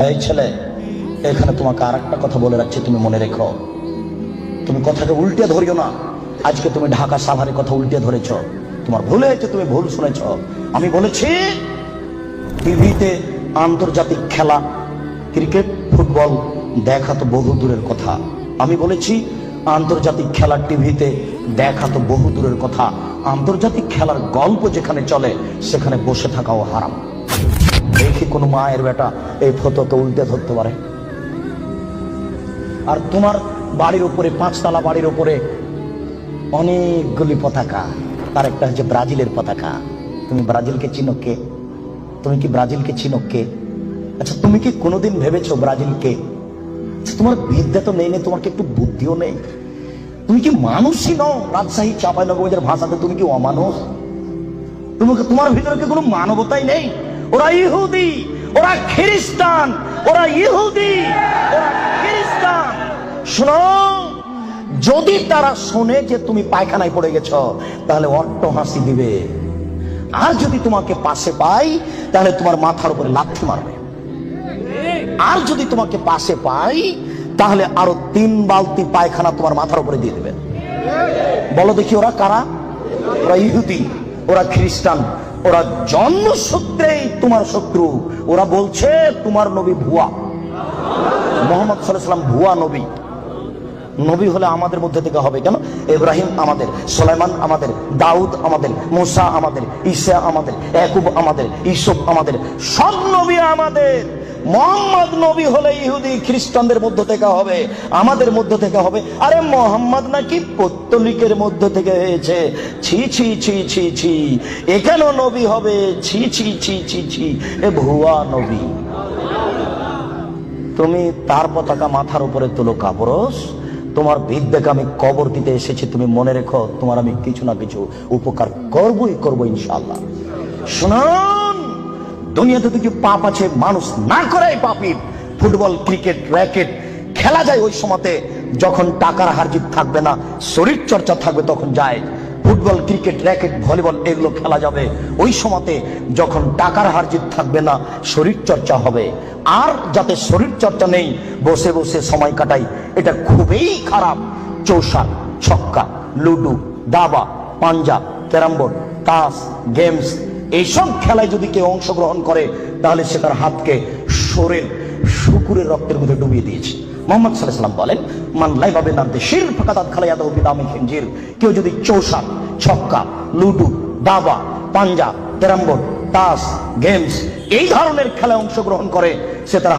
এই ছেলে, এখানে তোমাকে আর একটা কথা বলে রাখছি, তুমি মনে রেখো। তুমি কথাকে উল্টে ধরিও না। আজকে তুমি ঢাকা সাভারের কথা উল্টে ধরেছ, তোমার ভুল হয়েছে, তুমি ভুল শুনেছ। আমি বলেছি টিভিতে আন্তর্জাতিক খেলা, ক্রিকেট, ফুটবল দেখা তো বহু দূরের কথা। আমি বলেছি আন্তর্জাতিক খেলা টিভিতে দেখা তো বহু দূরের কথা, আন্তর্জাতিক খেলার গল্প যেখানে চলে সেখানে বসে থাকাও হারাম। দেখি কোন মায়ের বেটা এই ফটোকে উল্টে ধরতে পারে। আর তোমার বাড়ির উপরে, 5 তলা বাড়ির উপরে অনেকগুলি পতাকা, তার একটা হচ্ছে ব্রাজিলের পতাকা। তুমি ব্রাজিলকে চিনো কে? তুমি কি ব্রাজিলকে চিনো কে? আচ্ছা, তুমি কি কোনোদিন ভেবেছো ব্রাজিলকে? তোমার বিদ্যা তো নেই, তোমার কি একটু বুদ্ধিও নেই? তুমি কি মানুষই নও? রাজশাহী চাঁপাইনবাবগঞ্জের ভাষাতে তুমি কি অমানুষ? তোমার ভিতরে কি কোনো মানবতাই নেই? ওরা ইহুদি, ওরা খ্রিস্টান, ওরা ইহুদি, ওরা খ্রিস্টান। শোনো, যদি তারা শোনে যে তুমি পায়খানায় পড়ে গেছ তাহলে অট্ট হাসি দিবে, আর যদি তোমাকে পাশে পাই তাহলে তোমার মাথার উপরে লাথি মারবে, আর যদি তোমাকে পাশে পাই তাহলে আরো 3 বালতি পায়খানা তোমার মাথার উপরে দিয়ে দেবে। বলো দেখি ওরা কারা? ওরা ইহুদি, ওরা খ্রিস্টান, ওরা জন্মসূত্রেই তোমার শত্রু। ওরা বলছে তোমার নবী ভুয়া, মুহাম্মদ সাল্লাল্লাহু আলাইহি ওয়াসাল্লাম ভুয়া নবী। নবী হলে আমাদের মধ্যে থেকে হবে কেন? ইব্রাহিম আমাদের, সুলাইমান আমাদের, দাউদ আমাদের, মুসা আমাদের, ঈসা আমাদের, ইয়াকুব আমাদের, ইউসুফ আমাদের, সব নবী আমাদের। মুহাম্মদ নবী হলে ইহুদি খ্রিস্টানদের মধ্য থেকে হবে, আমাদের মধ্য থেকে হবে। আরে মুহাম্মদ নাকি পৌত্তলিকের মধ্য থেকে হয়েছে। ছি ছি ছি ছি ছি, এখানে নবী হবে? ছি ছি ছি ছি ছি, এ ভুয়া নবী। তুমি তার পতাকা মাথার উপরে তুলো কাপুরুষ। তোমার বিদ্যাকে আমি কবর দিতে এসেছি, তুমি মনে রেখো তোমার আমি কিছু না কিছু উপকার করবই করবো ইনশাআল্লাহ। শুনুন, দুনিয়াতে কিছু পাপ আছে মানুষ না করে পাপী। ফুটবল, ক্রিকেট, র্যাকেট খেলা যায় ওই সময়তে যখন টাকার হারজিত থাকবে না, শরীর চর্চা থাকবে, তখন যায়। ফুটবল, ক্রিকেট, র্যাকেট, ভলিবল এগুলো খেলা যাবে ওই সময়তে যখন টাকার হারজিত থাকবে না, শরীর চর্চা হবে। আর যাতে শরীর চর্চা নেই, বসে বসে সময় কাটাই, এটা খুবই খারাপ। চৌসা, ছক্কা, লুডু, দাবা, পাঞ্জা, ক্যারাম বোর্ড, তাস, গেমস এইসব খেলায় যদি কেউ অংশগ্রহণ করে তাহলে সে তার হাতকে শরীর শুকুরের রক্তের মধ্যে ডুবিয়ে দিয়েছে। মুহাম্মদ সাল্লাল্লাহু আলাইহি ওয়াসাল্লাম বলেন, মান লাইবা বিনামতি শির ফাকাদ খালায়াদাহু বিদামি খিনজির। কেউ যদি চৌসা, ছক্কা, লুডু, দাবা, পাঞ্জা, ক্যারাম বোর্ড, তাস, গেমস এই ধরনের খেলায় অংশগ্রহণ করে, সে তার